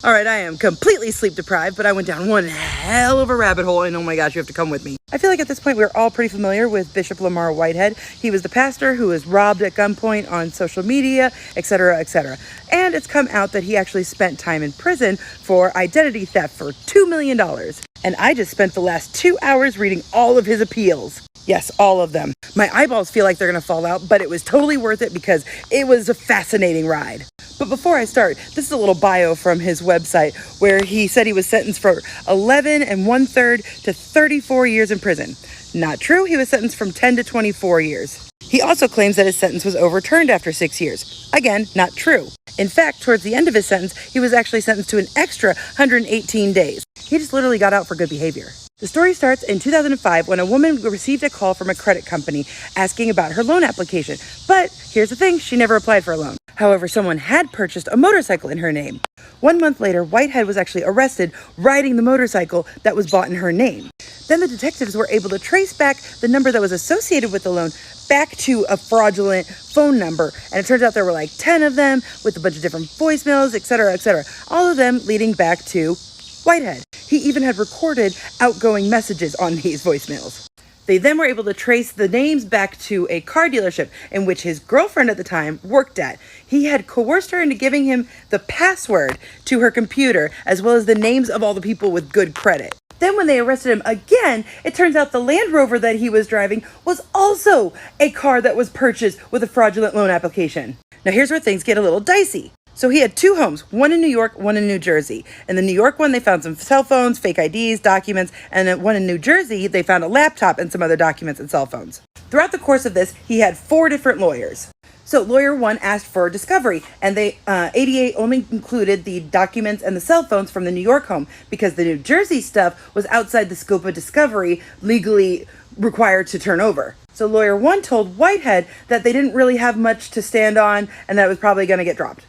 All right, I am completely sleep deprived, but I went down one hell of a rabbit hole, and oh my gosh, you have to come with me. I feel like at this point we're all pretty familiar with Bishop Lamar Whitehead. He was the pastor who was robbed at gunpoint on social media, etc., etc. And it's come out that he actually spent time in prison for identity theft for $2 million. And I just spent the last 2 hours reading all of his appeals. Yes, all of them. My eyeballs feel like they're gonna fall out, but it was totally worth it because it was a fascinating ride. But before I start, this is a little bio from his website where he said he was sentenced for 11 1/3 to 34 years in prison. Not true, he was sentenced from 10 to 24 years. He also claims that his sentence was overturned after 6 years. Again, not true. In fact, towards the end of his sentence, he was actually sentenced to an extra 118 days. He just literally got out for good behavior. The story starts in 2005 when a woman received a call from a credit company asking about her loan application. But here's the thing, she never applied for a loan. However, someone had purchased a motorcycle in her name. 1 month later, Whitehead was actually arrested riding the motorcycle that was bought in her name. Then the detectives were able to trace back the number that was associated with the loan back to a fraudulent phone number. And it turns out there were like 10 of them with a bunch of different voicemails, etc., etc. All of them leading back to Whitehead. He even had recorded outgoing messages on these voicemails. They then were able to trace the names back to a car dealership in which his girlfriend at the time worked at. He had coerced her into giving him the password to her computer, as well as the names of all the people with good credit. Then when they arrested him again, it turns out the Land Rover that he was driving was also a car that was purchased with a fraudulent loan application. Now here's where things get a little dicey. So he had 2 homes, one in New York, one in New Jersey. In the New York one, they found some cell phones, fake IDs, documents, and then one in New Jersey, they found a laptop and some other documents and cell phones. Throughout the course of this, he had 4 different lawyers. So lawyer 1 asked for discovery, and they ADA only included the documents and the cell phones from the New York home because the New Jersey stuff was outside the scope of discovery legally required to turn over. So lawyer 1 told Whitehead that they didn't really have much to stand on and that it was probably going to get dropped.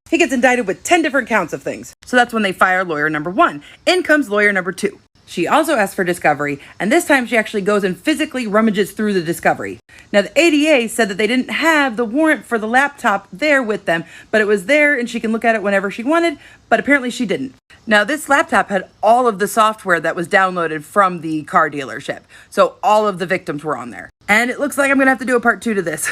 He gets indicted with 10 different counts of things. So that's when they fire lawyer number 1. In comes lawyer number 2. She also asked for discovery, and this time she actually goes and physically rummages through the discovery. Now the ADA said that they didn't have the warrant for the laptop there with them, but it was there and she can look at it whenever she wanted, but apparently she didn't. Now this laptop had all of the software that was downloaded from the car dealership. So all of the victims were on there. And it looks like I'm gonna have to do a part 2 to this.